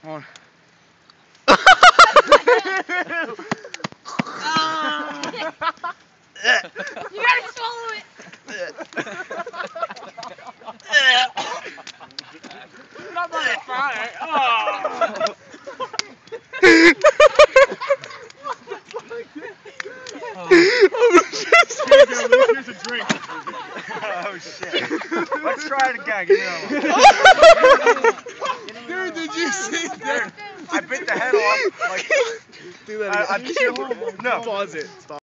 on. You gotta swallow it. Not by the fire. Oh. Here's a drink. Oh shit. Let's try it again. Give me another one. Dude, did you see that? I bit the head off. Like, Do that again. no. Pause it. Stop.